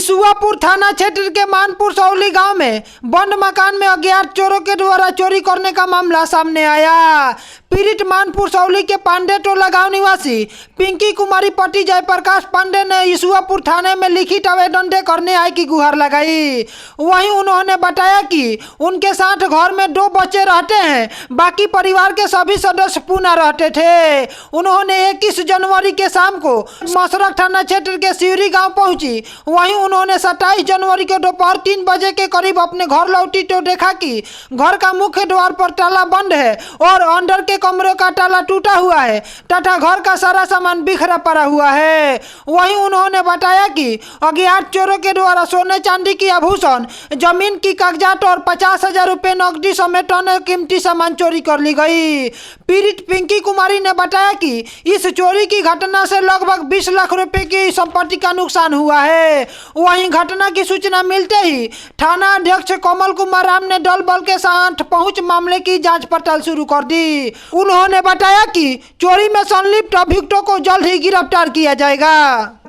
इसुआपुर थाना क्षेत्र के मानपुर सौली गांव में बंद मकान में अज्ञात चोरों के द्वारा चोरी करने का मामला सामने आया। पीड़ित मानपुर सौली के पांडे टोला गांव निवासी पिंकी कुमारी पति जयप्रकाश पांडे ने इसुआपुर थाने में लिखित आवेदन दे करने आय की गुहार लगाई। वहीं उन्होंने बताया कि उनके साथ घर में 2 बच्चे रहते हैं, बाकी परिवार के सभी सदस्य पूना रहते थे। उन्होंने 21 जनवरी के शाम को मसरख थाना क्षेत्र के सिवरी गाँव पहुंची। वहीं उन्होंने 27 जनवरी को दोपहर 3 बजे के करीब अपने घर लौटी तो देखा कि घर का मुख्य द्वार पर ताला बंद है और अंदर के कमरों का ताला टूटा हुआ है तथा घर का सारा सामान बिखरा पड़ा हुआ है। वहीं उन्होंने बताया कि अज्ञात चोरों के द्वारा सोने चांदी की आभूषण, जमीन की कागजात और 50,000 रुपये नकदी समेत अन्य कीमती सामान चोरी कर ली गई। पीड़ित पिंकी कुमारी ने बताया कि इस चोरी की घटना से लगभग 20 लाख रुपए की संपत्ति का नुकसान हुआ है। वहीं घटना की सूचना मिलते ही थाना अध्यक्ष कमल कुमार राम ने दल बल के साथ पहुंच मामले की जांच पड़ताल शुरू कर दी। उन्होंने बताया कि चोरी में संलिप्त अभियुक्तों को जल्द ही गिरफ्तार किया जाएगा।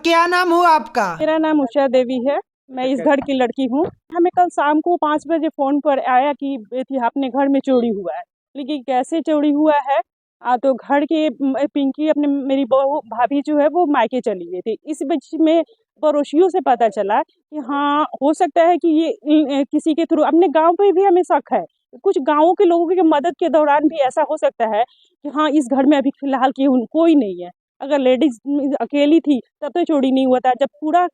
क्या नाम हुआ आपका? मेरा नाम उषा देवी है, मैं इस घर की लड़की हूँ। हमें कल शाम को 5 बजे फोन पर आया कि बेटी अपने घर में चोरी हुआ है, लेकिन कैसे चोरी हुआ है तो घर के पिंकी अपने मेरी बहू भाभी जो है वो मायके चली गई थी। इस बीच में पड़ोसियों से पता चला कि हाँ हो सकता है कि ये किसी के थ्रू, अपने गांव पे भी हमें शक है, कुछ गांवों के लोगों की मदद के दौरान भी ऐसा हो सकता है कि हाँ इस घर में अभी फिलहाल कोई नहीं है। अगर लेडीज अकेली थी तब तो चोरी नहीं हुआ था। जब पूरा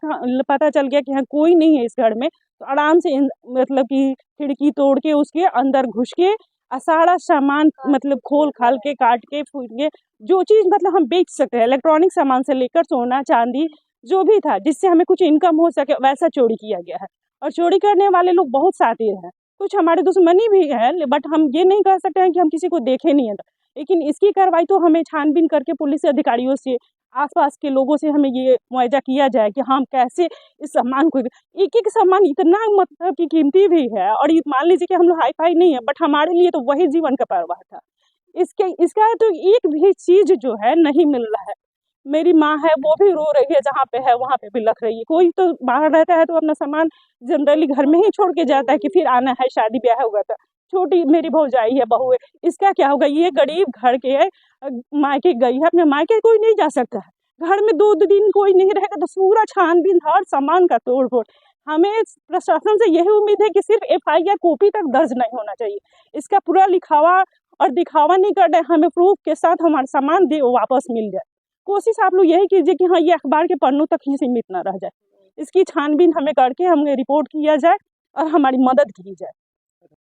पता चल गया कि हाँ कोई नहीं है इस घर में, तो आराम से मतलब कि खिड़की तोड़ के उसके अंदर घुस के सारा सामान मतलब खोल खाल के काट के फूट के जो चीज़ मतलब हम बेच सकते हैं, इलेक्ट्रॉनिक सामान से लेकर सोना चांदी जो भी था जिससे हमें कुछ इनकम हो सके, वैसा चोरी किया गया है। और चोरी करने वाले लोग बहुत शातिर हैं, कुछ हमारे दुश्मनी भी है, बट हम ये नहीं कह सकते हैं कि हम किसी को देखे नहीं है। लेकिन इसकी कार्रवाई तो हमें छानबीन करके पुलिस अधिकारियों से, आसपास के लोगों से हमें ये मुआयजा किया जाए कि हम कैसे इस सामान को, एक एक सामान इतना मतलब कि कीमती भी है। और मान लीजिए कि हम लोग हाई फाई नहीं है, बट हमारे लिए तो वही जीवन का परवाह था। इसका तो एक भी चीज़ जो है नहीं मिल रहा है। मेरी माँ है वो भी रो रही है, जहाँ पे है वहाँ पे भी लख रही है। कोई तो बाहर रहता है तो अपना सामान जनरली घर में ही छोड़ के जाता है कि फिर आना है, शादी ब्याह होगा था। छोटी मेरी भौजाई है, बहू है, इसका क्या होगा? ये गरीब घर के मायके गई है, अपने मायके कोई नहीं जा सकता है। घर में 2 दिन कोई नहीं रहेगा तो पूरा छानबीन, हर सामान का तोड़ फोड़। हमें प्रशासन से यही उम्मीद है कि सिर्फ FIR कॉपी तक दर्ज नहीं होना चाहिए, इसका पूरा लिखावा और दिखावा नहीं कर रहे, हमें प्रूफ के साथ हमारा सामान वापस मिल जाए। कोशिश आप लोग यही कीजिए कि हाँ ये अखबार के पन्नों तक ही सीमित ना रह जाए। इसकी छानबीन हमें करके हमें रिपोर्ट किया जाए और हमारी मदद की जाए।